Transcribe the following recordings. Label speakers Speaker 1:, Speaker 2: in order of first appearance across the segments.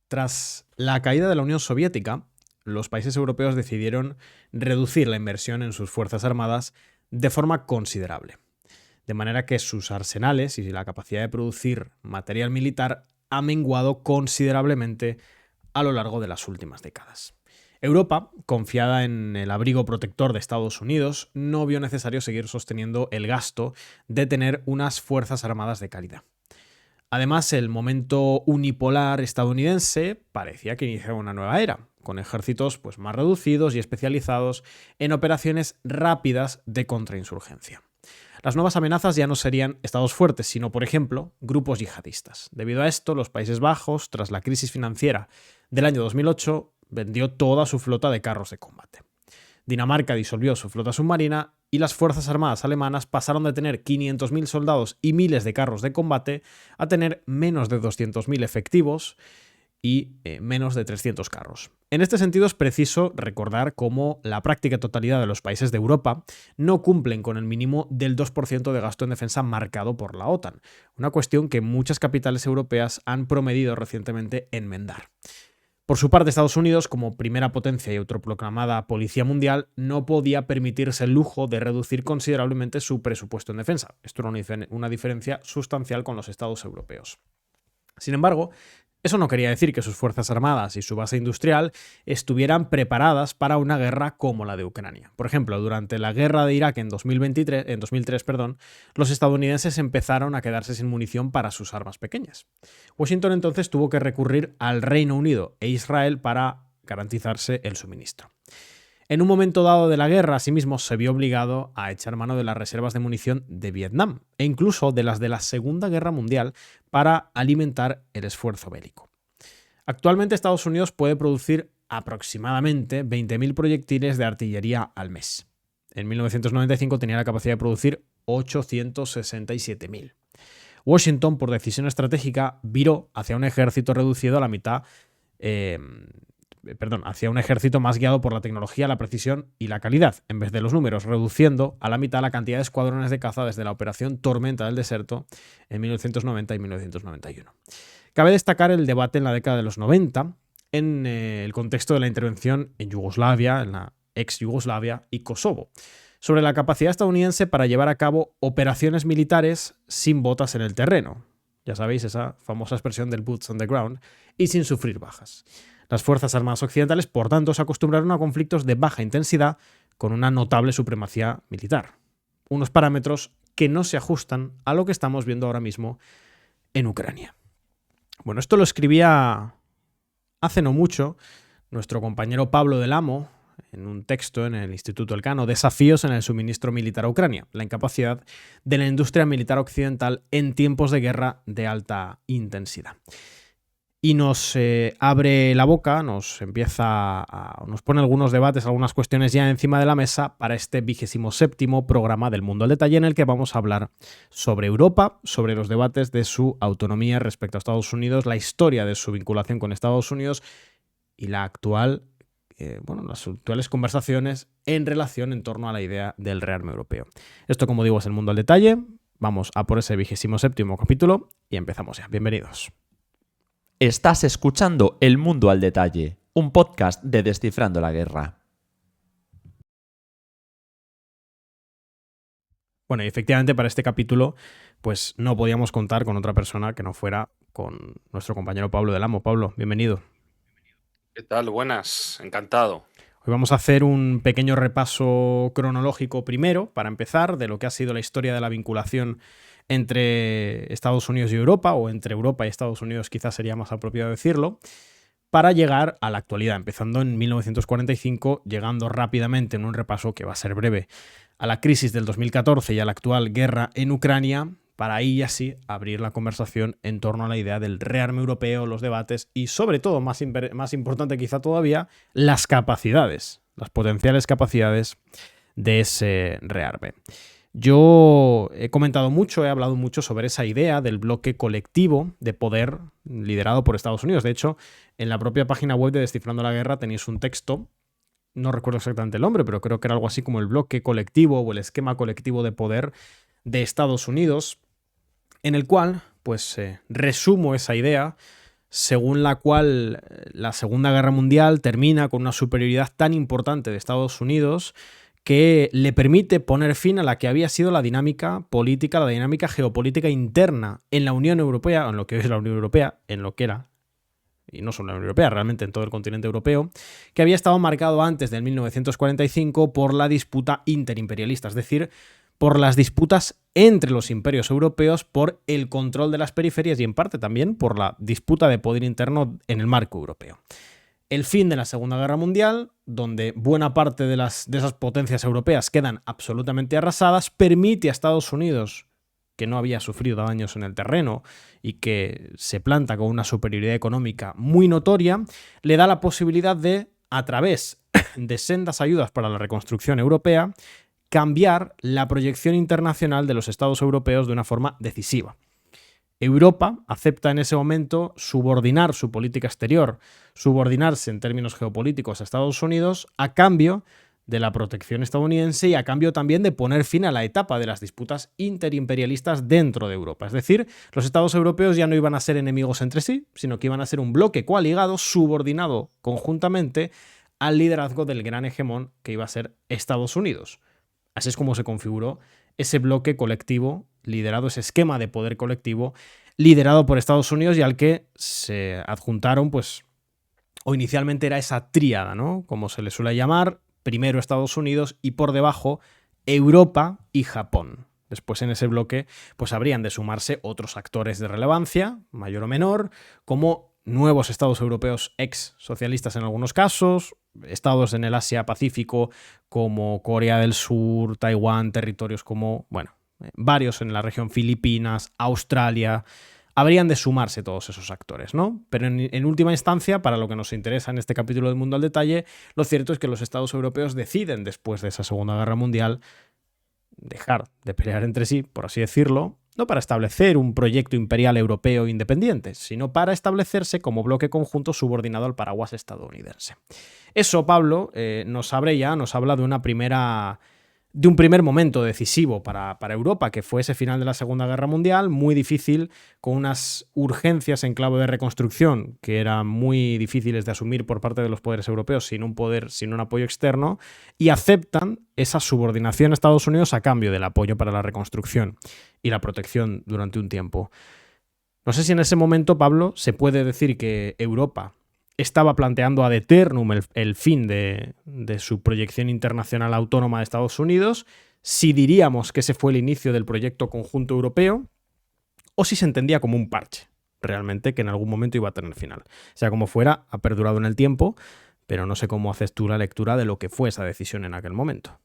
Speaker 1: Tras la caída de la Unión Soviética, los países europeos decidieron reducir la inversión en sus fuerzas armadas de forma considerable, de manera que sus arsenales y la capacidad de producir material militar ha menguado considerablemente a lo largo de las últimas décadas. Europa, confiada en el abrigo protector de Estados Unidos, no vio necesario seguir sosteniendo el gasto de tener unas fuerzas armadas de calidad. Además, el momento unipolar estadounidense parecía que iniciaba una nueva era, con ejércitos más reducidos y especializados en operaciones rápidas de contrainsurgencia. Las nuevas amenazas ya no serían estados fuertes, sino, por ejemplo, grupos yihadistas. Debido a esto, los Países Bajos, tras la crisis financiera del año 2008, vendió toda su flota de carros de combate. Dinamarca disolvió su flota submarina y las Fuerzas Armadas alemanas pasaron de tener 500.000 soldados y miles de carros de combate a tener menos de 200.000 efectivos y menos de 300 carros. En este sentido es preciso recordar cómo la práctica totalidad de los países de Europa no cumplen con el mínimo del 2% de gasto en defensa marcado por la OTAN, una cuestión que muchas capitales europeas han prometido recientemente enmendar. Por su parte, Estados Unidos, como primera potencia y autoproclamada policía mundial, no podía permitirse el lujo de reducir considerablemente su presupuesto en defensa. Esto era una diferencia sustancial con los estados europeos. Sin embargo, eso no quería decir que sus fuerzas armadas y su base industrial estuvieran preparadas para una guerra como la de Ucrania. Por ejemplo, durante la guerra de Irak en 2003, los estadounidenses empezaron a quedarse sin munición para sus armas pequeñas. Washington entonces tuvo que recurrir al Reino Unido e Israel para garantizarse el suministro. En un momento dado de la guerra, asimismo, se vio obligado a echar mano de las reservas de munición de Vietnam e incluso de las de la Segunda Guerra Mundial para alimentar el esfuerzo bélico. Actualmente Estados Unidos puede producir aproximadamente 20.000 proyectiles de artillería al mes. En 1995 tenía la capacidad de producir 867.000. Washington, por decisión estratégica, viró hacia un ejército reducido a la mitad hacia un ejército más guiado por la tecnología, la precisión y la calidad, en vez de los números, reduciendo a la mitad la cantidad de escuadrones de caza desde la Operación Tormenta del Desierto en 1990 y 1991. Cabe destacar el debate en la década de los 90 en el contexto de la intervención en Yugoslavia, en la ex Yugoslavia y Kosovo, sobre la capacidad estadounidense para llevar a cabo operaciones militares sin botas en el terreno. Ya sabéis, esa famosa expresión del boots on the ground, y sin sufrir bajas. Las Fuerzas Armadas Occidentales, por tanto, se acostumbraron a conflictos de baja intensidad con una notable supremacía militar. Unos parámetros que no se ajustan a lo que estamos viendo ahora mismo en Ucrania. Bueno, esto lo escribía hace no mucho nuestro compañero Pablo del Amo en un texto en el Instituto Elcano, Desafíos en el suministro militar a Ucrania, la incapacidad de la industria militar occidental en tiempos de guerra de alta intensidad. Y nos abre la boca, nos pone algunos debates, algunas cuestiones ya encima de la mesa para este 27º programa del Mundo al Detalle, en el que vamos a hablar sobre Europa, sobre los debates de su autonomía respecto a Estados Unidos, la historia de su vinculación con Estados Unidos y las actuales conversaciones en relación en torno a la idea del rearme europeo. Esto, como digo, es el Mundo al Detalle. Vamos a por ese 27º capítulo y empezamos ya. Bienvenidos.
Speaker 2: Estás escuchando El Mundo al Detalle, un podcast de Descifrando la Guerra.
Speaker 1: Bueno, y efectivamente para este capítulo pues no podíamos contar con otra persona que no fuera con nuestro compañero Pablo del Amo. Pablo, bienvenido.
Speaker 3: ¿Qué tal? Buenas, encantado.
Speaker 1: Hoy vamos a hacer un pequeño repaso cronológico primero, para empezar, de lo que ha sido la historia de la vinculación entre Estados Unidos y Europa, o entre Europa y Estados Unidos quizás sería más apropiado decirlo, para llegar a la actualidad, empezando en 1945, llegando rápidamente, en un repaso que va a ser breve, a la crisis del 2014 y a la actual guerra en Ucrania, para ahí así abrir la conversación en torno a la idea del rearme europeo, los debates y, sobre todo, más importante quizá todavía, las capacidades, las potenciales capacidades de ese rearme. Yo he comentado mucho, he hablado mucho sobre esa idea del bloque colectivo de poder liderado por Estados Unidos. De hecho, en la propia página web de Descifrando la Guerra tenéis un texto, no recuerdo exactamente el nombre, pero creo que era algo así como el bloque colectivo o el esquema colectivo de poder de Estados Unidos, en el cual pues resumo esa idea según la cual la Segunda Guerra Mundial termina con una superioridad tan importante de Estados Unidos que le permite poner fin a la que había sido la dinámica política, la dinámica geopolítica interna en la Unión Europea, en lo que es la Unión Europea, en lo que era, y no solo en la Unión Europea, realmente en todo el continente europeo, que había estado marcado antes del 1945 por la disputa interimperialista, es decir, por las disputas entre los imperios europeos por el control de las periferias y en parte también por la disputa de poder interno en el marco europeo. El fin de la Segunda Guerra Mundial, donde buena parte de esas potencias europeas quedan absolutamente arrasadas, permite a Estados Unidos, que no había sufrido daños en el terreno y que se planta con una superioridad económica muy notoria, le da la posibilidad de, a través de sendas ayudas para la reconstrucción europea, cambiar la proyección internacional de los estados europeos de una forma decisiva. Europa acepta en ese momento subordinar su política exterior, subordinarse en términos geopolíticos a Estados Unidos a cambio de la protección estadounidense y a cambio también de poner fin a la etapa de las disputas interimperialistas dentro de Europa. Es decir, los estados europeos ya no iban a ser enemigos entre sí, sino que iban a ser un bloque coaligado, subordinado conjuntamente al liderazgo del gran hegemón que iba a ser Estados Unidos. Así es como se configuró ese bloque colectivo liderado, ese esquema de poder colectivo liderado por Estados Unidos y al que se adjuntaron, pues, o inicialmente era esa tríada, ¿no? Como se le suele llamar, primero Estados Unidos y por debajo Europa y Japón. Después en ese bloque, pues habrían de sumarse otros actores de relevancia, mayor o menor, como nuevos estados europeos ex socialistas en algunos casos, estados en el Asia-Pacífico como Corea del Sur, Taiwán, territorios como, bueno, varios en la región Filipinas, Australia. Habrían de sumarse todos esos actores, ¿no? Pero en última instancia, para lo que nos interesa en este capítulo del Mundo al Detalle, lo cierto es que los estados europeos deciden, después de esa Segunda Guerra Mundial, dejar de pelear entre sí, por así decirlo, no para establecer un proyecto imperial europeo independiente, sino para establecerse como bloque conjunto subordinado al paraguas estadounidense. Eso, Pablo, nos habla de un primer momento decisivo para Europa, que fue ese final de la Segunda Guerra Mundial, muy difícil, con unas urgencias en clave de reconstrucción que eran muy difíciles de asumir por parte de los poderes europeos sin un apoyo externo, y aceptan esa subordinación a Estados Unidos a cambio del apoyo para la reconstrucción y la protección durante un tiempo. No sé si en ese momento, Pablo, se puede decir que Europa estaba planteando ad eternum el fin de su proyección internacional autónoma de Estados Unidos, si diríamos que ese fue el inicio del proyecto conjunto europeo, o si se entendía como un parche, realmente, que en algún momento iba a tener final. Sea como fuera, ha perdurado en el tiempo, pero no sé cómo haces tú la lectura de lo que fue esa decisión en aquel momento.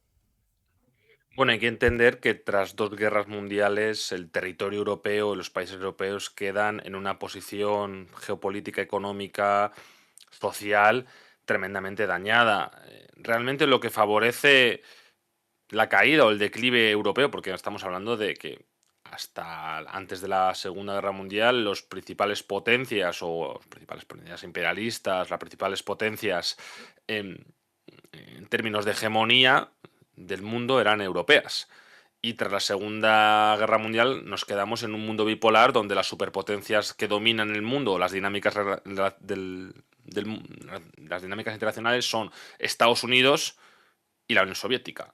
Speaker 3: Bueno, hay que entender que tras dos guerras mundiales, el territorio europeo y los países europeos quedan en una posición geopolítica, económica, social tremendamente dañada. Realmente lo que favorece la caída o el declive europeo, porque estamos hablando de que hasta antes de la Segunda Guerra Mundial, los principales potencias o las principales potencias imperialistas, las principales potencias en términos de hegemonía del mundo eran europeas. Y tras la Segunda Guerra Mundial nos quedamos en un mundo bipolar donde las superpotencias que dominan el mundo, las dinámicas las dinámicas internacionales son Estados Unidos y la Unión Soviética.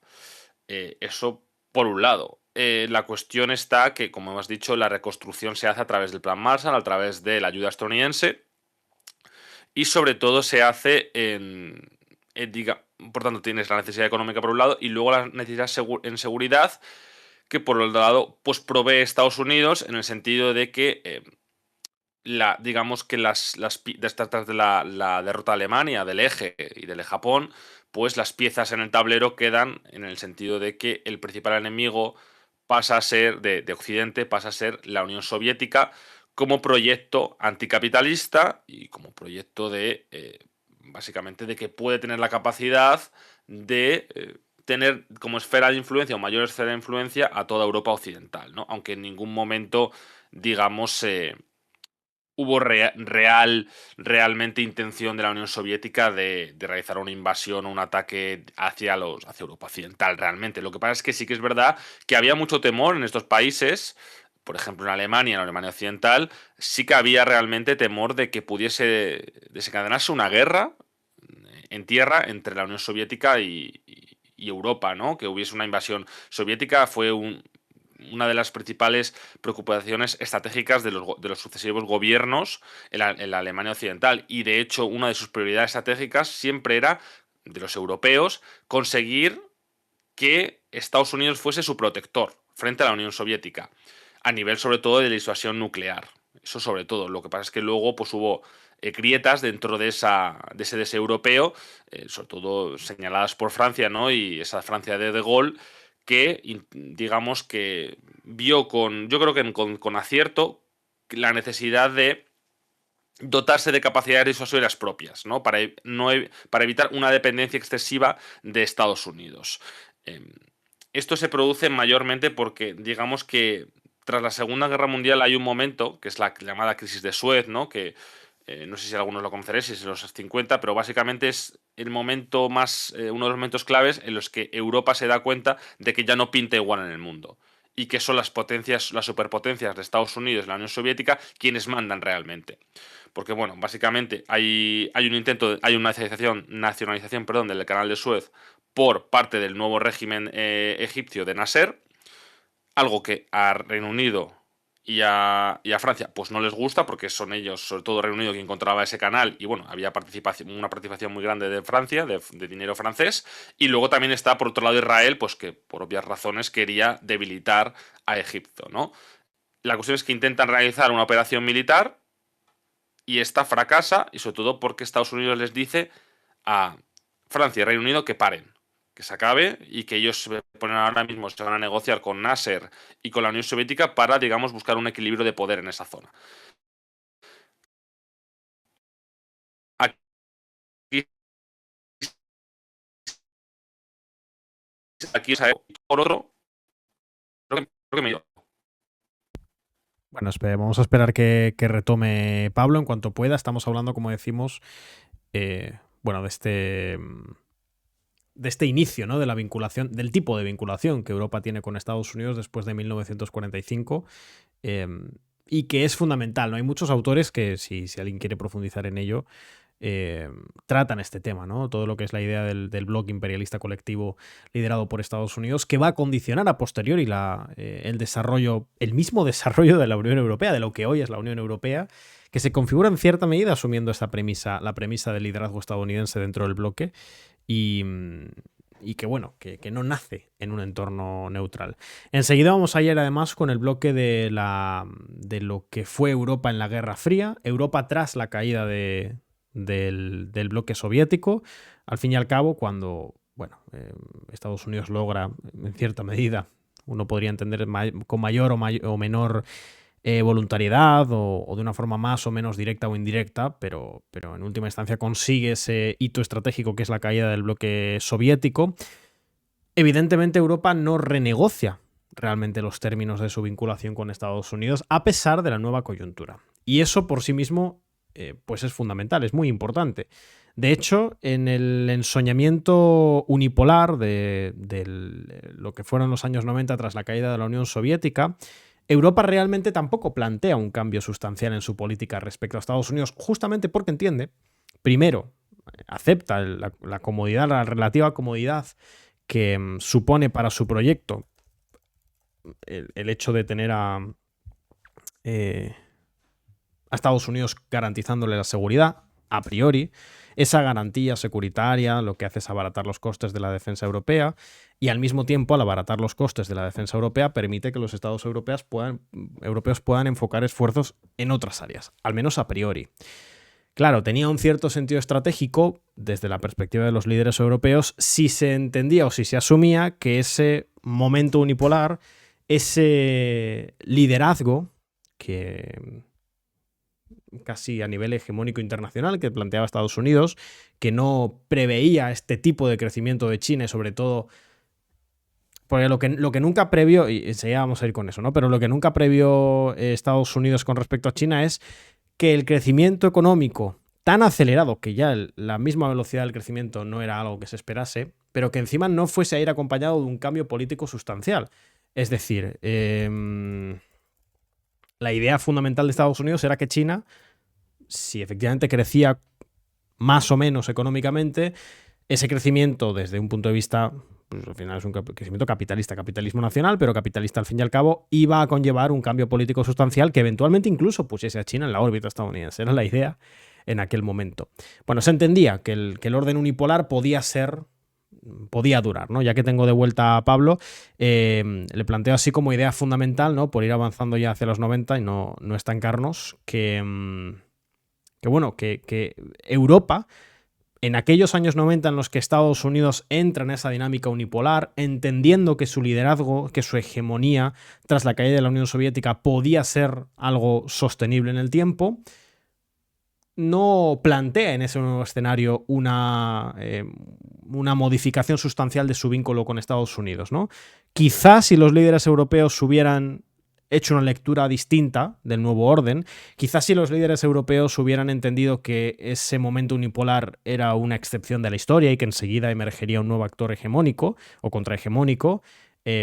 Speaker 3: Eso por un lado. La cuestión está que, como hemos dicho, la reconstrucción se hace a través del Plan Marshall, a través de la ayuda estadounidense y sobre todo se hace por tanto, tienes la necesidad económica por un lado y luego la necesidad en seguridad que por otro lado pues provee Estados Unidos en el sentido de que digamos que tras de la derrota de Alemania, del Eje y del Japón, pues las piezas en el tablero quedan en el sentido de que el principal enemigo pasa a ser de Occidente, pasa a ser la Unión Soviética como proyecto anticapitalista y como proyecto de básicamente de que puede tener la capacidad de tener como esfera de influencia o mayor esfera de influencia a toda Europa occidental, ¿no? Aunque en ningún momento, digamos, hubo realmente intención de la Unión Soviética de realizar una invasión o un ataque hacia Europa occidental realmente. Lo que pasa es que sí que es verdad que había mucho temor en estos países por ejemplo en la Alemania Occidental, sí que había realmente temor de que pudiese desencadenarse una guerra en tierra entre la Unión Soviética y Europa, ¿no? Que hubiese una invasión soviética fue una de las principales preocupaciones estratégicas de los sucesivos gobiernos en la Alemania Occidental. Y de hecho, una de sus prioridades estratégicas siempre era, de los europeos, conseguir que Estados Unidos fuese su protector frente a la Unión Soviética, a nivel sobre todo de disuasión nuclear. Eso sobre todo. Lo que pasa es que luego pues hubo grietas dentro de ese deseo europeo, sobre todo señaladas por Francia, ¿no? Y esa Francia de Gaulle, que digamos que vio yo creo que con acierto, la necesidad de dotarse de capacidades disuasorias propias, ¿no? Para evitar una dependencia excesiva de Estados Unidos. Esto se produce mayormente porque, digamos que tras la Segunda Guerra Mundial hay un momento, que es la llamada crisis de Suez, ¿no? Que no sé si algunos lo conoceréis, si es en los 50, pero básicamente es el momento más, uno de los momentos claves en los que Europa se da cuenta de que ya no pinta igual en el mundo y que son las potencias, las superpotencias de Estados Unidos y la Unión Soviética quienes mandan realmente. Porque, bueno, básicamente hay una nacionalización, perdón, del canal de Suez por parte del nuevo régimen egipcio de Nasser, algo que a Reino Unido y a Francia pues no les gusta, porque son ellos, sobre todo Reino Unido, quien controlaba ese canal, y bueno, había una participación muy grande de Francia, de dinero francés, y luego también está por otro lado Israel, pues que por obvias razones quería debilitar a Egipto, ¿no? La cuestión es que intentan realizar una operación militar y esta fracasa, y sobre todo porque Estados Unidos les dice a Francia y Reino Unido que paren, que se acabe, y que ellos se ponen ahora mismo, se van a negociar con Nasser y con la Unión Soviética para, digamos, buscar un equilibrio de poder en esa zona. Aquí por otro, creo que me...
Speaker 1: Bueno, vamos a esperar que retome Pablo en cuanto pueda. Estamos hablando, como decimos, bueno, de este inicio, ¿no? De la vinculación, del tipo de vinculación que Europa tiene con Estados Unidos después de 1945, y que es fundamental, ¿no? Hay muchos autores que, si alguien quiere profundizar en ello, tratan este tema, ¿no? Todo lo que es la idea del bloque imperialista colectivo liderado por Estados Unidos, que va a condicionar a posteriori el mismo desarrollo de la Unión Europea, de lo que hoy es la Unión Europea, que se configura en cierta medida asumiendo esta premisa, la premisa del liderazgo estadounidense dentro del bloque, y que, bueno, que no nace en un entorno neutral. Enseguida vamos a ir además con el bloque de lo que fue Europa en la Guerra Fría, Europa tras la caída del bloque soviético, al fin y al cabo, cuando, bueno, Estados Unidos logra, en cierta medida, uno podría entender con mayor o menor voluntariedad o de una forma más o menos directa o indirecta, pero en última instancia consigue ese hito estratégico que es la caída del bloque soviético. Evidentemente Europa no renegocia realmente los términos de su vinculación con Estados Unidos a pesar de la nueva coyuntura. Y eso por sí mismo pues es fundamental, es muy importante. De hecho, en el ensoñamiento unipolar de lo que fueron los años 90 tras la caída de la Unión Soviética, Europa realmente tampoco plantea un cambio sustancial en su política respecto a Estados Unidos, justamente porque entiende, primero, acepta la comodidad, la relativa comodidad que supone para su proyecto el hecho de tener a Estados Unidos garantizándole la seguridad, a priori. Esa garantía securitaria lo que hace es abaratar los costes de la defensa europea, y al mismo tiempo, al abaratar los costes de la defensa europea, permite que los estados europeos puedan enfocar esfuerzos en otras áreas, al menos a priori. Claro, tenía un cierto sentido estratégico desde la perspectiva de los líderes europeos si se entendía o si se asumía que ese momento unipolar, ese liderazgo que casi a nivel hegemónico internacional que planteaba Estados Unidos, que no preveía este tipo de crecimiento de China y sobre todo, porque lo que nunca previó, y enseguida vamos a ir con eso, ¿no? Pero lo que nunca previó Estados Unidos con respecto a China es que el crecimiento económico tan acelerado, que ya la misma velocidad del crecimiento no era algo que se esperase, pero que encima no fuese a ir acompañado de un cambio político sustancial. Es decir, la idea fundamental de Estados Unidos era que China, si efectivamente crecía más o menos económicamente, ese crecimiento desde un punto de vista, pues al final es un crecimiento capitalista, capitalismo nacional, pero capitalista al fin y al cabo, iba a conllevar un cambio político sustancial que eventualmente incluso pusiese a China en la órbita estadounidense. Era la idea en aquel momento. Bueno, se entendía que el orden unipolar podía durar, ¿no? Ya que tengo de vuelta a Pablo, le planteo así como idea fundamental, ¿no? Por ir avanzando ya hacia los 90 y no estancarnos, que Europa, en aquellos años 90 en los que Estados Unidos entra en esa dinámica unipolar, entendiendo que su liderazgo, que su hegemonía tras la caída de la Unión Soviética podía ser algo sostenible en el tiempo, no plantea en ese nuevo escenario una modificación sustancial de su vínculo con Estados Unidos, ¿no? Quizás si los líderes europeos hubieran hecho una lectura distinta del nuevo orden, quizás si los líderes europeos hubieran entendido que ese momento unipolar era una excepción de la historia y que enseguida emergería un nuevo actor hegemónico o contrahegemónico,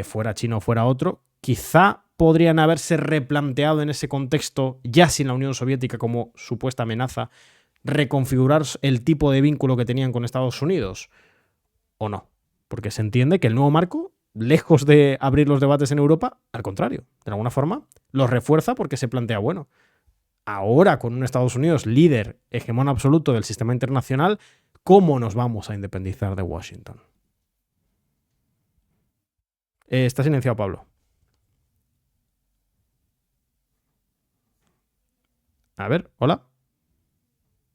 Speaker 1: fuera China o fuera otro, quizá podrían haberse replanteado en ese contexto, ya sin la Unión Soviética como supuesta amenaza, reconfigurar el tipo de vínculo que tenían con Estados Unidos, o no, porque se entiende que el nuevo marco, lejos de abrir los debates en Europa, al contrario, de alguna forma, los refuerza porque se plantea, bueno, ahora con un Estados Unidos líder, hegemón absoluto del sistema internacional, ¿cómo nos vamos a independizar de Washington? Está silenciado, Pablo. A ver, hola.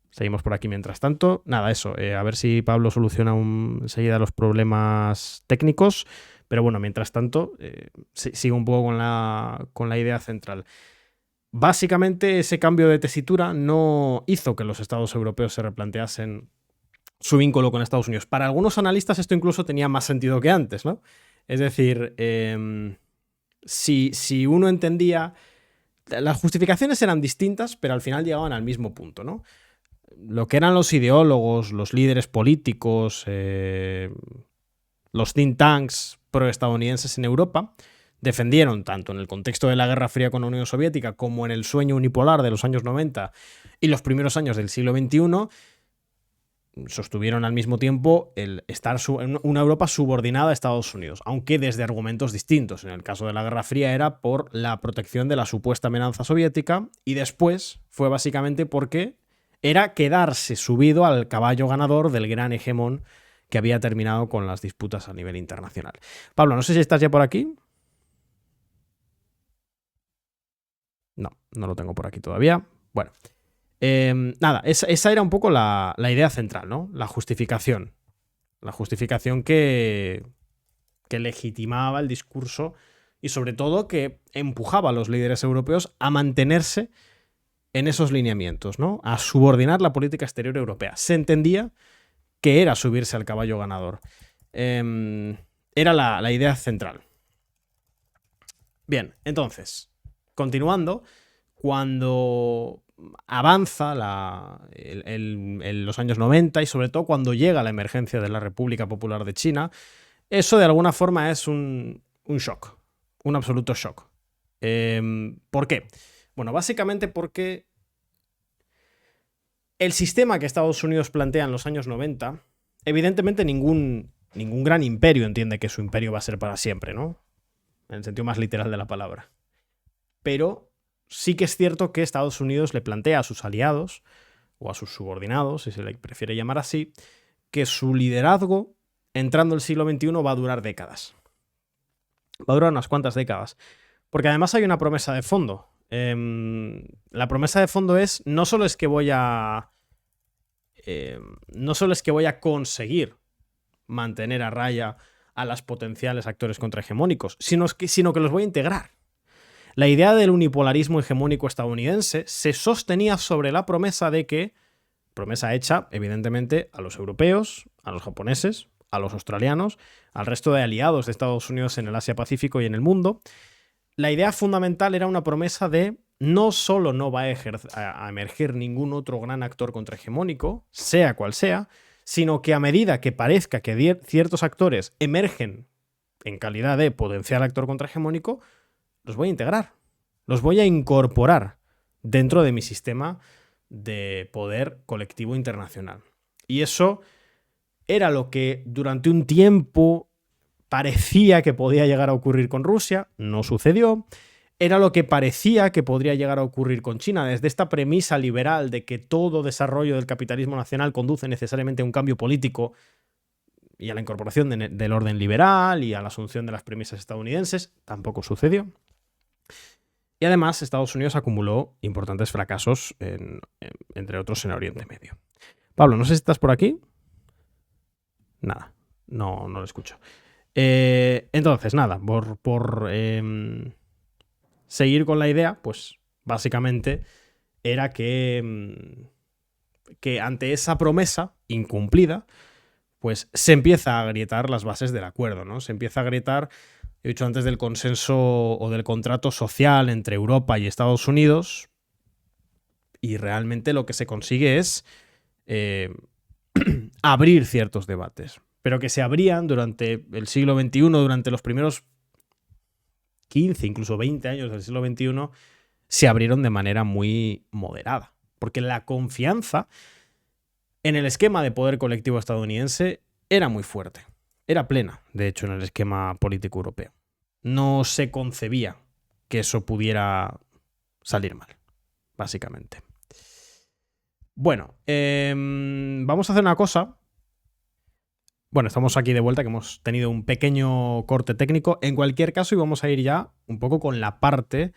Speaker 1: Seguimos por aquí mientras tanto. Nada, eso. A ver si Pablo soluciona enseguida los problemas técnicos. Pero bueno, mientras tanto, sigo un poco con la idea central. Básicamente, ese cambio de tesitura no hizo que los estados europeos se replanteasen su vínculo con Estados Unidos. Para algunos analistas esto incluso tenía más sentido que antes, ¿no? Es decir, si uno entendía... Las justificaciones eran distintas, pero al final llegaban al mismo punto, ¿no? Lo que eran los ideólogos, los líderes políticos, los think tanks proestadounidenses en Europa defendieron, tanto en el contexto de la Guerra Fría con la Unión Soviética como en el sueño unipolar de los años 90 y los primeros años del siglo XXI, sostuvieron al mismo tiempo el estar en una Europa subordinada a Estados Unidos, aunque desde argumentos distintos. En el caso de la Guerra Fría era por la protección de la supuesta amenaza soviética y después fue básicamente porque era quedarse subido al caballo ganador del gran hegemón que había terminado con las disputas a nivel internacional. Pablo, no sé si estás ya por aquí. No lo tengo por aquí todavía. Bueno. Nada, esa era un poco la idea central, ¿no? La justificación. La justificación que legitimaba el discurso y sobre todo que empujaba a los líderes europeos a mantenerse en esos lineamientos, ¿no? A subordinar la política exterior europea. Se entendía que era subirse al caballo ganador. Era la idea central. Bien, entonces, continuando, cuando avanza los años 90 y sobre todo cuando llega la emergencia de la República Popular de China, eso de alguna forma es un shock, un absoluto shock. ¿Por qué? Bueno, básicamente porque el sistema que Estados Unidos plantea en los años 90, evidentemente ningún gran imperio entiende que su imperio va a ser para siempre, ¿no? En el sentido más literal de la palabra. Pero sí que es cierto que Estados Unidos le plantea a sus aliados, o a sus subordinados, si se le prefiere llamar así, que su liderazgo, entrando el siglo XXI, va a durar décadas. Va a durar unas cuantas décadas. Porque además hay una promesa de fondo. La promesa de fondo es, no solo es que voy a conseguir mantener a raya a las potenciales actores contrahegemónicos, sino que los voy a integrar. La idea del unipolarismo hegemónico estadounidense se sostenía sobre la promesa de que, promesa hecha, evidentemente, a los europeos, a los japoneses, a los australianos, al resto de aliados de Estados Unidos en el Asia-Pacífico y en el mundo, la idea fundamental era una promesa de no solo no va a emerger ningún otro gran actor contrahegemónico, sea cual sea, sino que a medida que parezca que ciertos actores emergen en calidad de potencial actor contrahegemónico, los voy a integrar. Los voy a incorporar dentro de mi sistema de poder colectivo internacional. Y eso era lo que durante un tiempo parecía que podía llegar a ocurrir con Rusia, no sucedió. Era lo que parecía que podría llegar a ocurrir con China, desde esta premisa liberal de que todo desarrollo del capitalismo nacional conduce necesariamente a un cambio político y a la incorporación del orden liberal y a la asunción de las premisas estadounidenses, tampoco sucedió. Y además Estados Unidos acumuló importantes fracasos, entre otros en Oriente Medio. Pablo, no sé si estás por aquí. Nada, no lo escucho. Entonces, nada, por seguir con la idea, pues básicamente era que ante esa promesa incumplida, pues se empieza a agrietar las bases del acuerdo, ¿no? Se empieza a agrietar, he dicho antes, del consenso o del contrato social entre Europa y Estados Unidos, y realmente lo que se consigue es abrir ciertos debates, pero que se abrían durante el siglo XXI, durante los primeros 15, incluso 20 años del siglo XXI, se abrieron de manera muy moderada, porque la confianza en el esquema de poder colectivo estadounidense era muy fuerte, era plena, de hecho, en el esquema político europeo. No se concebía que eso pudiera salir mal, básicamente. Bueno, vamos a hacer una cosa. Bueno, estamos aquí de vuelta, que hemos tenido un pequeño corte técnico. En cualquier caso, íbamos a ir ya un poco con la parte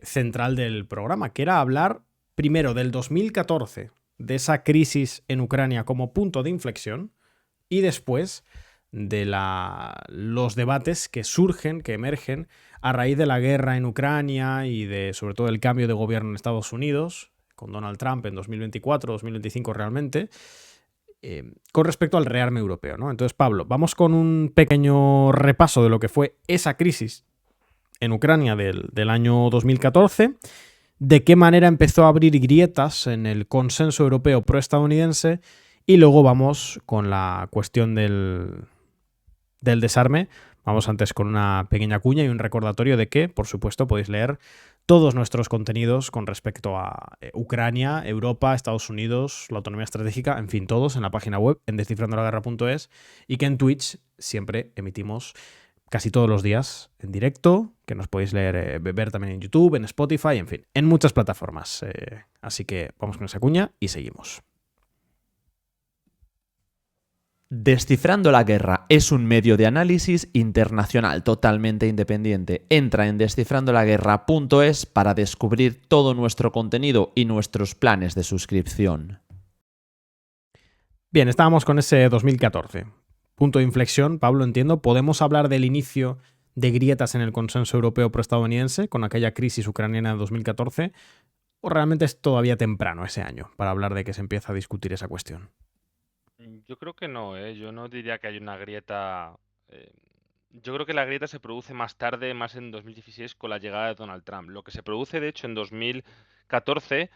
Speaker 1: central del programa, que era hablar primero del 2014, de esa crisis en Ucrania como punto de inflexión, y después de los debates que surgen, que emergen a raíz de la guerra en Ucrania y de, sobre todo, el cambio de gobierno en Estados Unidos, con Donald Trump en 2024, 2025 realmente, con respecto al rearme europeo, ¿no? Entonces, Pablo, vamos con un pequeño repaso de lo que fue esa crisis en Ucrania del año 2014, de qué manera empezó a abrir grietas en el consenso europeo proestadounidense, y luego vamos con la cuestión del desarme. Vamos antes con una pequeña cuña y un recordatorio de que, por supuesto, podéis leer todos nuestros contenidos con respecto a Ucrania, Europa, Estados Unidos, la autonomía estratégica, en fin, todos en la página web en descifrandolaguerra.es, y que en Twitch siempre emitimos casi todos los días en directo, que nos podéis leer, ver también en YouTube, en Spotify, en fin, en muchas plataformas. Así que vamos con esa cuña y seguimos.
Speaker 2: Descifrando la Guerra es un medio de análisis internacional totalmente independiente. Entra en descifrandolaguerra.es para descubrir todo nuestro contenido y nuestros planes de suscripción.
Speaker 1: Bien, estábamos con ese 2014. Punto de inflexión, Pablo, entiendo. ¿Podemos hablar del inicio de grietas en el consenso europeo proestadounidense con aquella crisis ucraniana de 2014? ¿O realmente es todavía temprano ese año para hablar de que se empieza a discutir esa cuestión?
Speaker 3: Yo creo que no, ¿eh? Yo no diría que hay una grieta. Yo creo que la grieta se produce más tarde, más en 2016, con la llegada de Donald Trump. Lo que se produce, de hecho, en 2014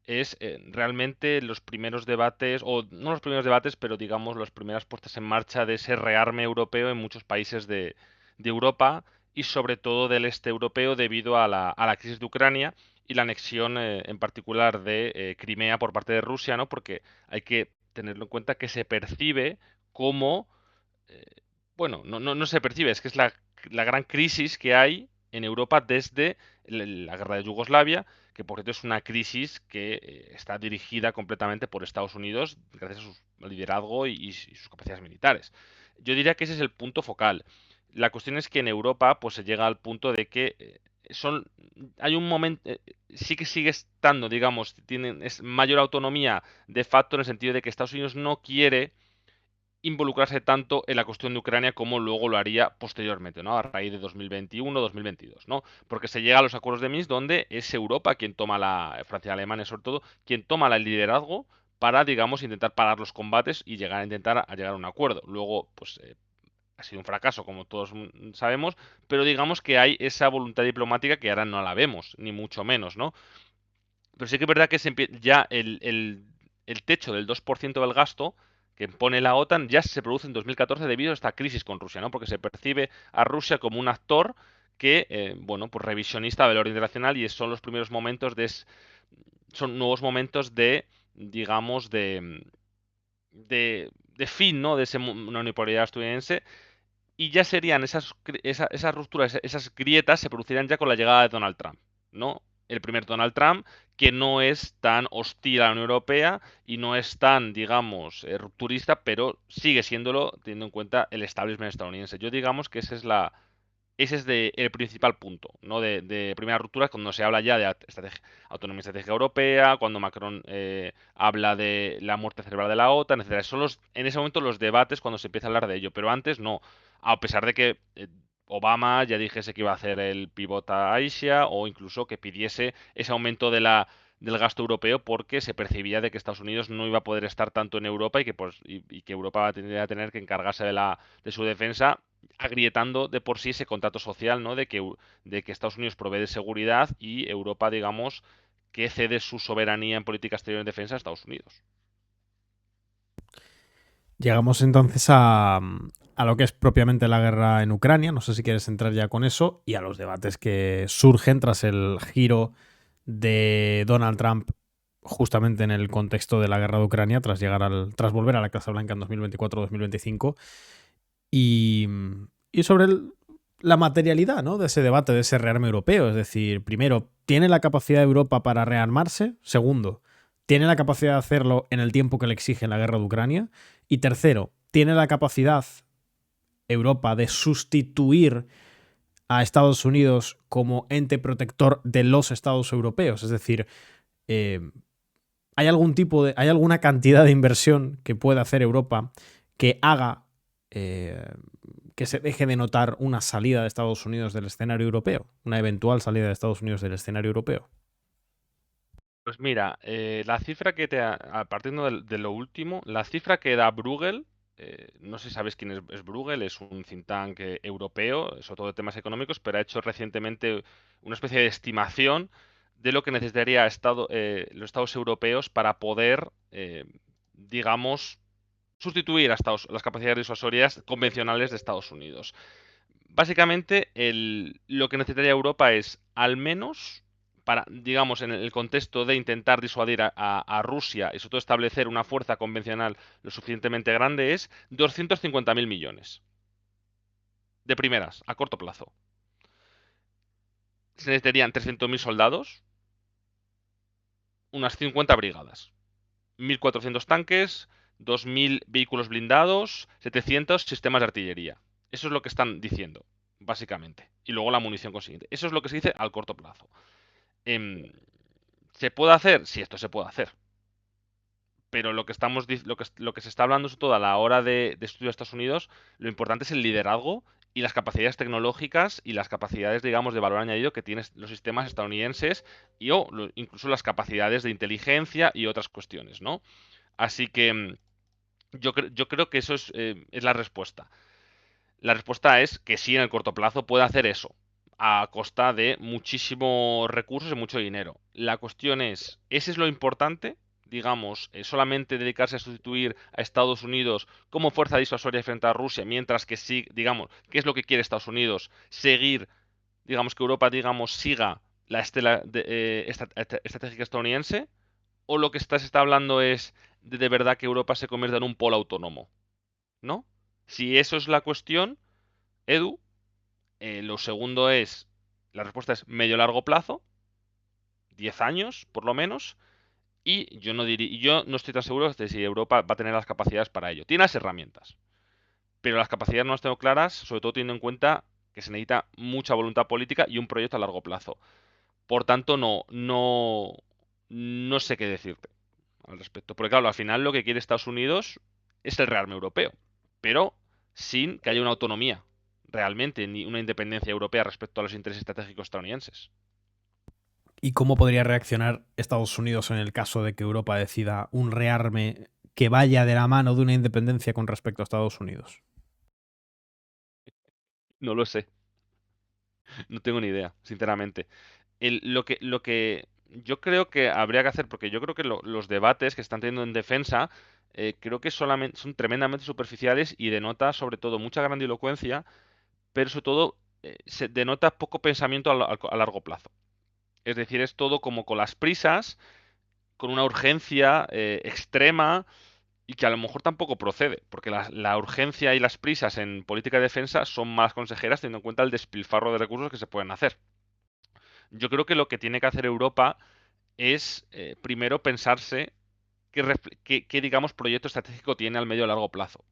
Speaker 3: es realmente los primeros debates, o no los primeros debates, pero digamos las primeras puestas en marcha de ese rearme europeo en muchos países de Europa y sobre todo del este europeo debido a la crisis de Ucrania y la anexión en particular de Crimea por parte de Rusia, ¿no? Porque hay que tenerlo en cuenta que se percibe como, eh, bueno, no se percibe, es que es la gran crisis que hay en Europa desde la guerra de Yugoslavia, que por cierto es una crisis que está dirigida completamente por Estados Unidos gracias a su liderazgo y sus capacidades militares. Yo diría que ese es el punto focal. La cuestión es que en Europa pues se llega al punto de que son hay un momento sí que sigue estando, digamos, es mayor autonomía de facto en el sentido de que Estados Unidos no quiere involucrarse tanto en la cuestión de Ucrania como luego lo haría posteriormente, ¿no? A raíz de 2021-2022, ¿no? Porque se llega a los acuerdos de Minsk donde es Europa quien toma Francia y Alemania sobre todo, quien toma el liderazgo para, digamos, intentar parar los combates y llegar a un acuerdo. Luego, pues ha sido un fracaso, como todos sabemos, pero digamos que hay esa voluntad diplomática que ahora no la vemos, ni mucho menos, ¿no? Pero sí que es verdad que ya el techo del 2% del gasto que pone la OTAN ya se produce en 2014 debido a esta crisis con Rusia, ¿no? Porque se percibe a Rusia como un actor que, bueno, pues revisionista del orden internacional y son los primeros momentos son nuevos momentos de, digamos, de fin, ¿no? De esa unipolaridad estadounidense y ya serían esas rupturas, esas grietas se producirían ya con la llegada de Donald Trump, ¿no? El primer Donald Trump, que no es tan hostil a la Unión Europea y no es tan, digamos, rupturista, pero sigue siéndolo teniendo en cuenta el establishment estadounidense. Yo digamos que ese es el principal punto, ¿no? De primera ruptura, cuando se habla ya de autonomía estratégica europea, cuando Macron habla de la muerte cerebral de la OTAN, etcétera. Son en ese momento los debates cuando se empieza a hablar de ello, pero antes no. A pesar de que Obama ya dijese que iba a hacer el pivot a Asia o incluso que pidiese ese aumento del gasto europeo porque se percibía de que Estados Unidos no iba a poder estar tanto en Europa y que, pues, y que Europa va a tener que encargarse de su defensa agrietando de por sí ese contrato social, ¿no? De que Estados Unidos provee de seguridad y Europa, digamos, que cede su soberanía en política exterior y en defensa a Estados Unidos.
Speaker 1: Llegamos entonces a lo que es propiamente la guerra en Ucrania. No sé si quieres entrar ya con eso y a los debates que surgen tras el giro de Donald Trump justamente en el contexto de la guerra de Ucrania tras volver a la Casa Blanca en 2024-2025 y, y sobre la materialidad, ¿no? De ese debate, de ese rearme europeo. Es decir, primero, ¿tiene la capacidad de Europa para rearmarse? Segundo, ¿tiene la capacidad de hacerlo en el tiempo que le exige la guerra de Ucrania? Y tercero, ¿tiene la capacidad Europa de sustituir a Estados Unidos como ente protector de los Estados europeos? Es decir, eh, ¿hay hay alguna cantidad de inversión que pueda hacer Europa que haga que se deje de notar una salida de Estados Unidos del escenario europeo? Una eventual salida de Estados Unidos del escenario europeo.
Speaker 3: Pues mira, la cifra partiendo de lo último, la cifra que da Bruegel, no sé si sabes quién es Bruegel, es un think tank europeo, sobre todo de temas económicos, pero ha hecho recientemente una especie de estimación de lo que necesitaría los estados europeos para poder, digamos, sustituir a las capacidades disuasorias convencionales de Estados Unidos. Básicamente, lo que necesitaría Europa es, al menos, para, digamos, en el contexto de intentar disuadir a Rusia y sobre todo establecer una fuerza convencional lo suficientemente grande, es 250.000 millones. De primeras, a corto plazo. Se necesitarían 300.000 soldados, unas 50 brigadas, 1.400 tanques, 2.000 vehículos blindados, 700 sistemas de artillería. Eso es lo que están diciendo, básicamente. Y luego la munición consiguiente. Eso es lo que se dice al corto plazo. ¿Se puede hacer? Sí, esto se puede hacer. Pero lo que se está hablando sobre todo a la hora de estudio de Estados Unidos, lo importante es el liderazgo y las capacidades tecnológicas y las capacidades, digamos, de valor añadido que tienen los sistemas estadounidenses y incluso las capacidades de inteligencia y otras cuestiones, ¿no? Así que yo creo que eso es la respuesta. La respuesta es que sí, en el corto plazo puede hacer eso, a costa de muchísimos recursos y mucho dinero. La cuestión es, ¿ese es lo importante? Digamos, solamente dedicarse a sustituir a Estados Unidos como fuerza disuasoria frente a Rusia, mientras que sí, digamos, ¿qué es lo que quiere Estados Unidos? Seguir, digamos, que Europa, digamos, siga la estela estratégica estadounidense, o lo que se está hablando es de verdad que Europa se convierta en un polo autónomo, ¿no? Si eso es la cuestión, Edu, lo segundo es, la respuesta es medio-largo plazo, 10 años por lo menos, y yo no estoy tan seguro de si Europa va a tener las capacidades para ello. Tiene las herramientas, pero las capacidades no las tengo claras, sobre todo teniendo en cuenta que se necesita mucha voluntad política y un proyecto a largo plazo. Por tanto, no sé qué decirte al respecto. Porque claro, al final lo que quiere Estados Unidos es el rearme europeo, pero sin que haya una autonomía realmente, ni una independencia europea respecto a los intereses estratégicos estadounidenses.
Speaker 1: ¿Y cómo podría reaccionar Estados Unidos en el caso de que Europa decida un rearme que vaya de la mano de una independencia con respecto a Estados Unidos?
Speaker 3: No lo sé, no tengo ni idea, sinceramente. Lo que yo creo que habría que hacer, porque yo creo que los debates que están teniendo en defensa, creo que solamente son tremendamente superficiales y denota sobre todo mucha grandilocuencia, pero sobre todo se denota poco pensamiento a largo plazo. Es decir, es todo como con las prisas, con una urgencia extrema y que a lo mejor tampoco procede, porque la urgencia y las prisas en política de defensa son más consejeras teniendo en cuenta el despilfarro de recursos que se pueden hacer. Yo creo que lo que tiene que hacer Europa es primero pensarse qué, digamos, proyecto estratégico tiene al medio y largo plazo.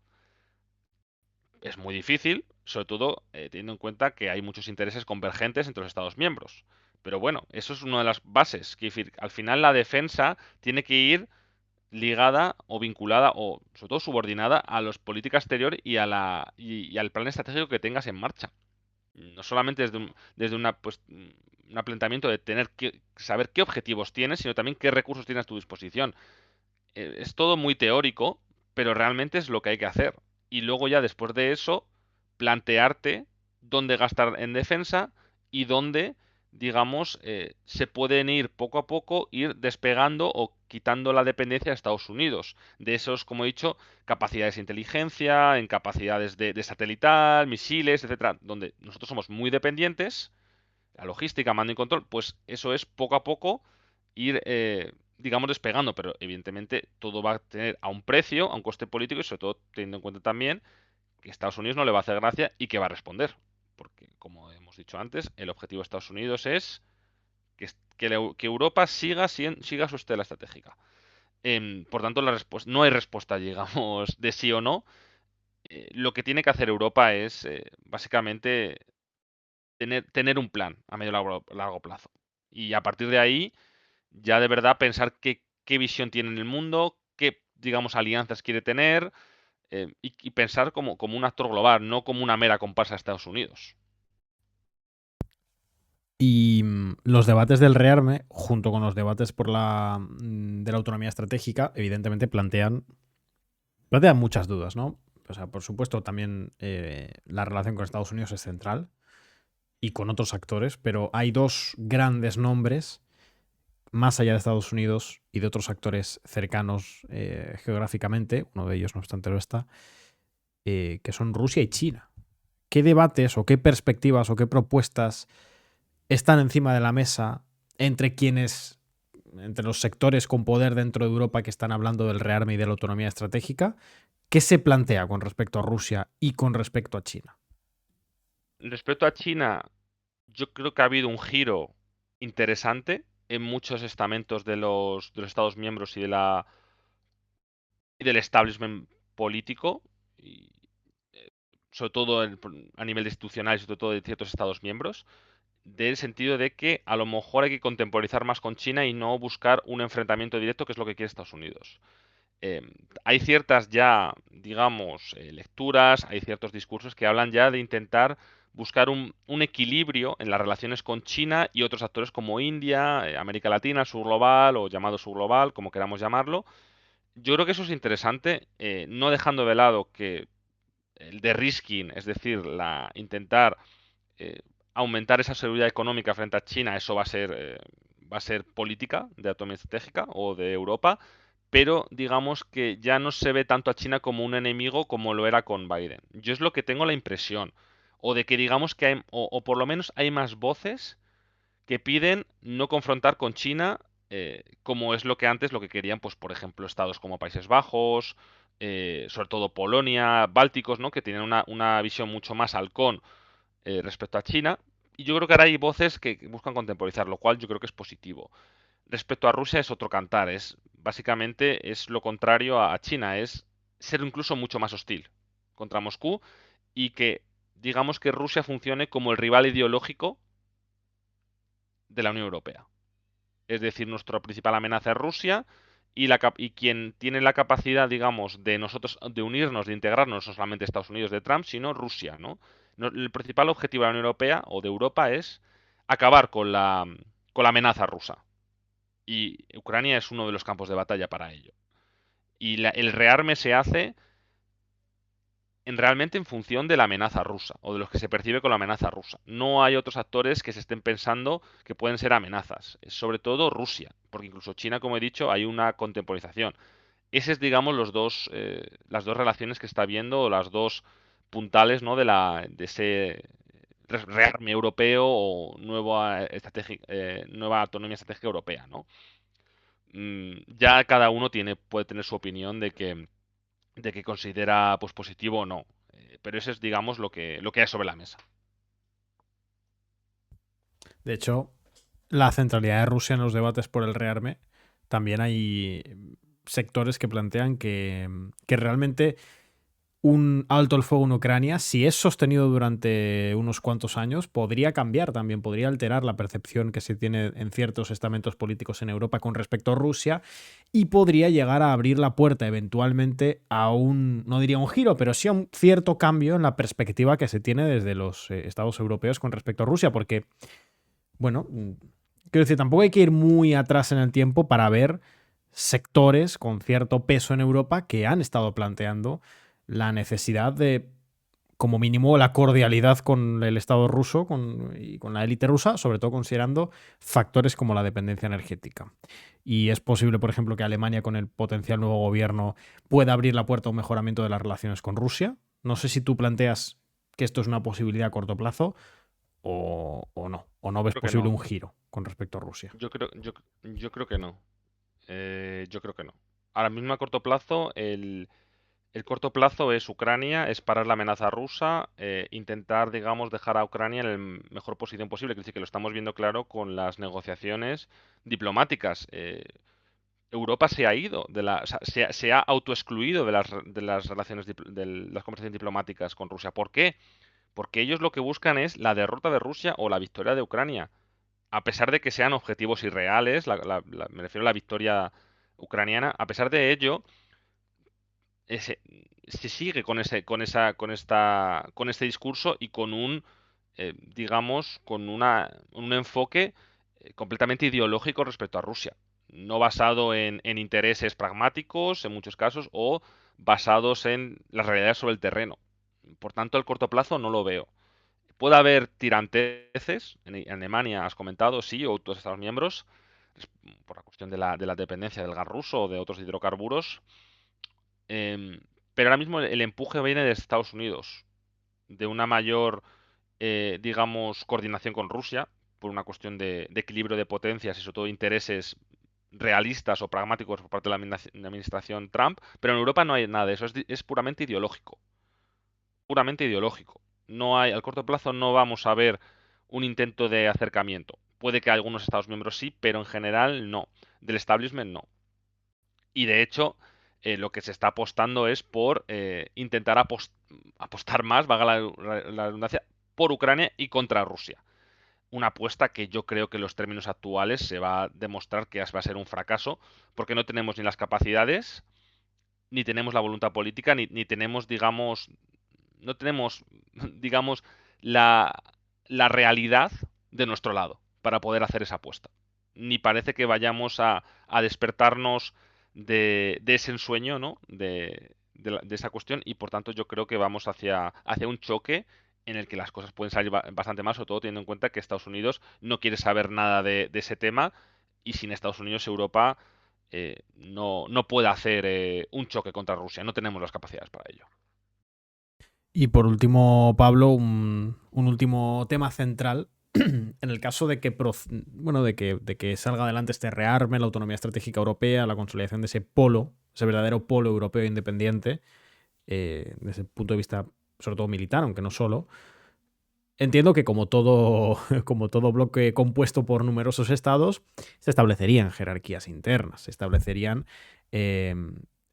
Speaker 3: Es muy difícil, sobre todo teniendo en cuenta que hay muchos intereses convergentes entre los Estados miembros. Pero bueno, eso es una de las bases. Quiero decir, al final la defensa tiene que ir ligada o vinculada o sobre todo subordinada a la política exterior y al plan estratégico que tengas en marcha. No solamente desde un planteamiento de tener que saber qué objetivos tienes, sino también qué recursos tienes a tu disposición. Es todo muy teórico, pero realmente es lo que hay que hacer. Y luego ya después de eso, plantearte dónde gastar en defensa y dónde, digamos, se pueden ir poco a poco, ir despegando o quitando la dependencia de Estados Unidos. De esos, como he dicho, capacidades de inteligencia, en capacidades de satelital, misiles, etcétera, donde nosotros somos muy dependientes, la logística, mando y control, pues eso es poco a poco ir, digamos, despegando, pero evidentemente todo va a tener a un precio, a un coste político y sobre todo teniendo en cuenta también que Estados Unidos no le va a hacer gracia y que va a responder. Porque, como hemos dicho antes, el objetivo de Estados Unidos es que Europa siga su estela estratégica. Por tanto, no hay respuesta, digamos, de sí o no. Lo que tiene que hacer Europa es, básicamente, tener un plan a medio y largo plazo. Y a partir de ahí, ya de verdad pensar qué visión tiene en el mundo, qué, digamos, alianzas quiere tener, y pensar como un actor global, no como una mera comparsa de Estados Unidos.
Speaker 1: Y los debates del rearme, junto con los debates de la autonomía estratégica, evidentemente plantean muchas dudas, ¿no? O sea, por supuesto, también la relación con Estados Unidos es central y con otros actores, pero hay dos grandes nombres más allá de Estados Unidos y de otros actores cercanos geográficamente, uno de ellos no obstante lo está, que son Rusia y China. ¿Qué debates o qué perspectivas o qué propuestas están encima de la mesa entre entre los sectores con poder dentro de Europa que están hablando del rearme y de la autonomía estratégica? ¿Qué se plantea con respecto a Rusia y con respecto a China?
Speaker 3: Respecto a China, yo creo que ha habido un giro interesante en muchos estamentos de los Estados miembros y del establishment político, y, sobre todo a nivel institucional y sobre todo de ciertos Estados miembros, del sentido de que a lo mejor hay que contemporizar más con China y no buscar un enfrentamiento directo, que es lo que quiere Estados Unidos. Eh, Hay ciertas ya, digamos, lecturas, hay ciertos discursos que hablan ya de intentar buscar un equilibrio en las relaciones con China y otros actores como India, América Latina, sur global o llamado sur global, como queramos llamarlo. Yo creo que eso es interesante, no dejando de lado que el de-risking, es decir, intentar eh, aumentar esa seguridad económica frente a China, eso va a ser política de autonomía estratégica o de Europa, pero digamos que ya no se ve tanto a China como un enemigo como lo era con Biden. Yo es lo que tengo la impresión, o de que digamos que hay, o por lo menos hay más voces que piden no confrontar con China, como es lo que antes lo que querían, pues por ejemplo, estados como Países Bajos, sobre todo Polonia, Bálticos, ¿no? Que tienen una visión mucho más halcón respecto a China. Y yo creo que ahora hay voces que buscan contemporizar, lo cual yo creo que es positivo. Respecto a Rusia es otro cantar, básicamente es lo contrario a China, es ser incluso mucho más hostil contra Moscú y que digamos que Rusia funcione como el rival ideológico de la Unión Europea. Es decir, nuestra principal amenaza es Rusia y quien tiene la capacidad, digamos, de nosotros de unirnos, de integrarnos, no solamente Estados Unidos de Trump, sino Rusia, ¿no? El principal objetivo de la Unión Europea o de Europa es acabar con la amenaza rusa. Y Ucrania es uno de los campos de batalla para ello. Y el rearme se hace realmente en función de la amenaza rusa o de los que se percibe con la amenaza rusa. No hay otros actores que se estén pensando que pueden ser amenazas. Es sobre todo Rusia, porque incluso China, como he dicho, hay una contemporización. Esas es, digamos, las dos relaciones que está viendo, o las dos puntales, ¿no? de ese rearme europeo o nueva autonomía estratégica europea, ¿no? Ya cada uno puede tener su opinión de que considera pues positivo o no. Pero eso es, digamos, lo que hay sobre la mesa.
Speaker 1: De hecho, la centralidad de Rusia en los debates por el rearme, también hay sectores que plantean que realmente un alto el fuego en Ucrania, si es sostenido durante unos cuantos años, podría cambiar también, podría alterar la percepción que se tiene en ciertos estamentos políticos en Europa con respecto a Rusia y podría llegar a abrir la puerta eventualmente a un, no diría un giro, pero sí a un cierto cambio en la perspectiva que se tiene desde los estados europeos con respecto a Rusia, porque, bueno, quiero decir, tampoco hay que ir muy atrás en el tiempo para ver sectores con cierto peso en Europa que han estado planteando la necesidad de, como mínimo, la cordialidad con el Estado ruso y con la élite rusa, sobre todo considerando factores como la dependencia energética. Y es posible, por ejemplo, que Alemania, con el potencial nuevo gobierno, pueda abrir la puerta a un mejoramiento de las relaciones con Rusia. No sé si tú planteas que esto es una posibilidad a corto plazo o no. O no ves
Speaker 3: Creo que
Speaker 1: posible
Speaker 3: no.
Speaker 1: un giro con respecto a Rusia.
Speaker 3: Yo creo que no. Yo creo que no. Ahora mismo a corto plazo, el corto plazo es Ucrania, es parar la amenaza rusa, intentar, digamos, dejar a Ucrania en la mejor posición posible. Es decir, que lo estamos viendo claro con las negociaciones diplomáticas. Europa se ha ido o sea, se ha autoexcluido de las relaciones de las conversaciones diplomáticas con Rusia. ¿Por qué? Porque ellos lo que buscan es la derrota de Rusia o la victoria de Ucrania. A pesar de que sean objetivos irreales, me refiero a la victoria ucraniana, a pesar de ello, ese- se sigue con este discurso y con digamos, con un enfoque completamente ideológico respecto a Rusia, no basado en intereses pragmáticos en muchos casos o basados en las realidades sobre el terreno. Por tanto, el corto plazo no lo veo. Puede haber tiranteces, en Alemania has comentado, sí, o otros Estados miembros, por la cuestión de la dependencia del gas ruso o de otros hidrocarburos. Em, pero ahora mismo el empuje viene de Estados Unidos, de una mayor, digamos, coordinación con Rusia, por una cuestión de equilibrio de potencias y sobre todo intereses realistas o pragmáticos por parte de la administración Trump, pero en Europa no hay nada de eso, es puramente ideológico, puramente ideológico. No hay, al corto plazo no vamos a ver un intento de acercamiento. Puede que algunos Estados miembros sí, pero en general no. Del establishment no. Y de hecho, lo que se está apostando es por intentar apostar más, valga la redundancia, por Ucrania y contra Rusia. Una apuesta que yo creo que en los términos actuales se va a demostrar que va a ser un fracaso, porque no tenemos ni las capacidades, ni tenemos la voluntad política, ni tenemos, digamos, no tenemos, digamos, la, la realidad de nuestro lado para poder hacer esa apuesta. Ni parece que vayamos a despertarnos de ese ensueño, ¿no? De esa cuestión y por tanto yo creo que vamos hacia un choque en el que las cosas pueden salir bastante mal, sobre todo teniendo en cuenta que Estados Unidos no quiere saber nada de ese tema y sin Estados Unidos Europa no puede hacer un choque contra Rusia, no tenemos las capacidades para ello.
Speaker 1: Y por último, Pablo, un último tema central. En el caso de que, bueno, de que salga adelante este rearme, la autonomía estratégica europea, la consolidación de ese polo, ese verdadero polo europeo independiente, desde el punto de vista sobre todo militar, aunque no solo, entiendo que como todo bloque compuesto por numerosos estados, se establecerían jerarquías internas, se establecerían eh,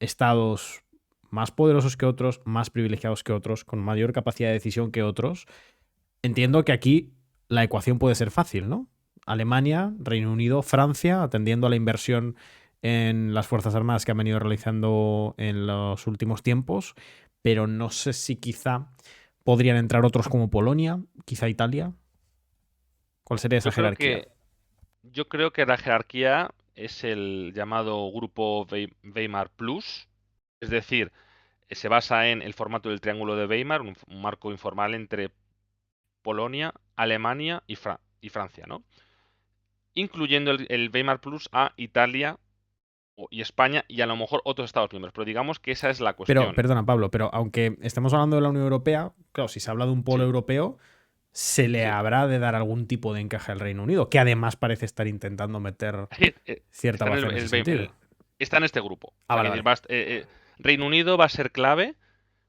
Speaker 1: estados más poderosos que otros, más privilegiados que otros, con mayor capacidad de decisión que otros. Entiendo que aquí la ecuación puede ser fácil, ¿no? Alemania, Reino Unido, Francia, atendiendo a la inversión en las Fuerzas Armadas que han venido realizando en los últimos tiempos, pero no sé si quizá podrían entrar otros como Polonia, quizá Italia. ¿Cuál sería esa
Speaker 3: Yo creo
Speaker 1: jerarquía?
Speaker 3: que Yo creo que la jerarquía es el llamado grupo Weimar Plus, es decir, se basa en el formato del Triángulo de Weimar, un marco informal entre Polonia, Alemania y Francia, ¿no? Incluyendo el Weimar Plus a Italia y España y a lo mejor otros Estados miembros, pero digamos que esa es la
Speaker 1: Pero,
Speaker 3: cuestión.
Speaker 1: perdona, Pablo, pero aunque estemos hablando de la Unión Europea, claro, si se habla de un polo
Speaker 3: Sí,
Speaker 1: europeo, se le habrá de dar algún tipo de encaje al Reino Unido, que además parece estar intentando meter cierta
Speaker 3: Está
Speaker 1: base en ese sentido.
Speaker 3: está en este grupo.
Speaker 1: Ah,
Speaker 3: O sea,
Speaker 1: vale,
Speaker 3: que
Speaker 1: vale.
Speaker 3: Reino Unido va a ser clave,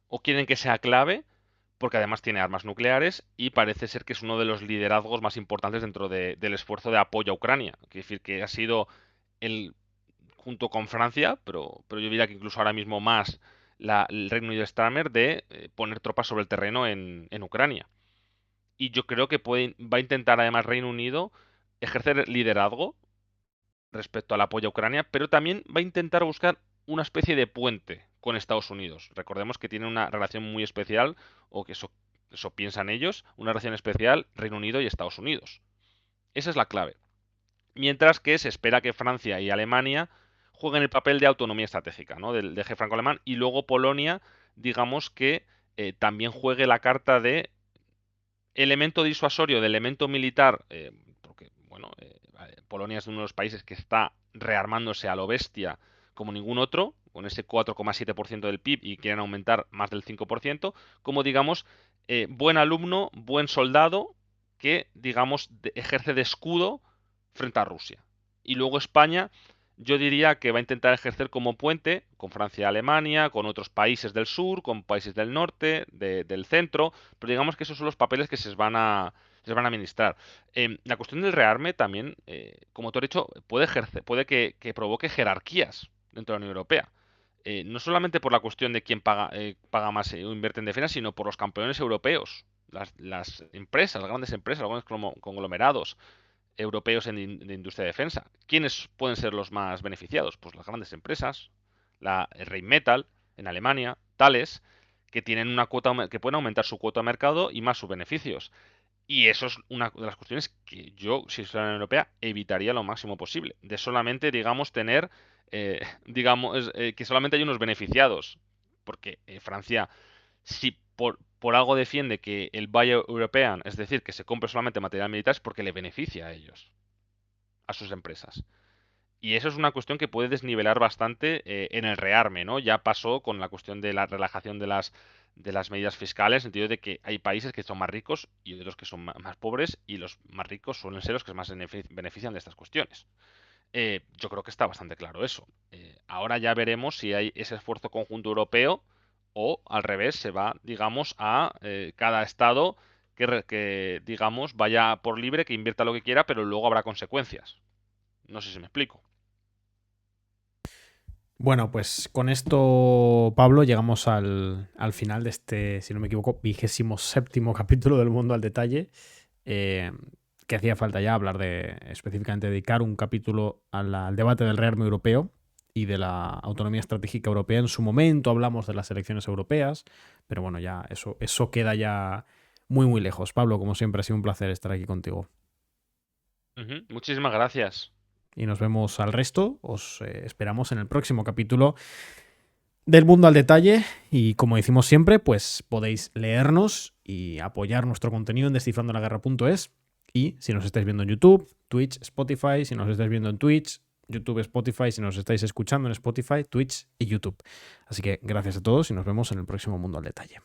Speaker 3: o quieren que sea clave, porque además tiene armas nucleares y parece ser que es uno de los liderazgos más importantes dentro del esfuerzo de apoyo a Ucrania. Quiere decir que ha sido el, junto con Francia, pero yo diría que incluso ahora mismo más el Reino Unido Stramer de poner tropas sobre el terreno en Ucrania. Y yo creo que va a intentar además Reino Unido ejercer liderazgo respecto al apoyo a Ucrania, pero también va a intentar buscar una especie de puente con Estados Unidos. Recordemos que tiene una relación muy especial, o que eso piensan ellos, una relación especial Reino Unido y Estados Unidos. Esa es la clave. Mientras que se espera que Francia y Alemania jueguen el papel de autonomía estratégica, ¿no? Del eje franco-alemán, y luego Polonia, digamos que también juegue la carta de elemento disuasorio, de elemento militar, porque, bueno, Polonia es uno de los países que está rearmándose a lo bestia como ningún otro, con ese 4,7% del PIB y quieren aumentar más del 5%, como digamos, buen alumno, buen soldado, que digamos ejerce de escudo frente a Rusia. Y luego España, yo diría que va a intentar ejercer como puente con Francia y Alemania, con otros países del sur, con países del norte, del centro, pero digamos que esos son los papeles que se van a administrar. La cuestión del rearme también, como tú has dicho, puede que provoque jerarquías dentro de la Unión Europea. No solamente por la cuestión de quién paga más o invierte en defensa, sino por los campeones europeos, las empresas, las grandes empresas, algunos conglomerados europeos de industria de defensa. ¿Quiénes pueden ser los más beneficiados? Pues las grandes empresas, la Rheinmetall en Alemania, Thales, que tienen una cuota, que pueden aumentar su cuota de mercado y más sus beneficios. Y eso es una de las cuestiones que yo, si soy la Unión Europea, evitaría lo máximo posible. De solamente, digamos, tener, que solamente hay unos beneficiados. Porque Francia, si por algo defiende que el Buy European, es decir, que se compre solamente material militar, es porque le beneficia a ellos, a sus empresas. Y eso es una cuestión que puede desnivelar bastante en el rearme, ¿no? Ya pasó con la cuestión de la relajación de las medidas fiscales, en el sentido de que hay países que son más ricos y otros que son más pobres, y los más ricos suelen ser los que más benefician de estas cuestiones. Yo creo que está bastante claro eso. Ahora ya veremos si hay ese esfuerzo conjunto europeo o al revés se va, digamos, a cada estado que, digamos, vaya por libre, que invierta lo que quiera, pero luego habrá consecuencias. No sé si me explico.
Speaker 1: Bueno, pues con esto, Pablo, llegamos al final de este, si no me equivoco, 27º capítulo del Mundo al Detalle. Que hacía falta ya hablar específicamente dedicar un capítulo al debate del rearme europeo y de la autonomía estratégica europea. En su momento hablamos de las elecciones europeas, pero bueno, ya eso queda ya muy, muy lejos. Pablo, como siempre, ha sido un placer estar aquí contigo.
Speaker 3: Muchísimas gracias.
Speaker 1: Y nos vemos al resto. Os esperamos en el próximo capítulo del Mundo al Detalle. Y como decimos siempre, pues podéis leernos y apoyar nuestro contenido en descifrandolaguerra.es. Y si nos estáis viendo en YouTube, Twitch, Spotify, si nos estáis viendo en Twitch, YouTube, Spotify, si nos estáis escuchando en Spotify, Twitch y YouTube. Así que gracias a todos y nos vemos en el próximo Mundo al Detalle.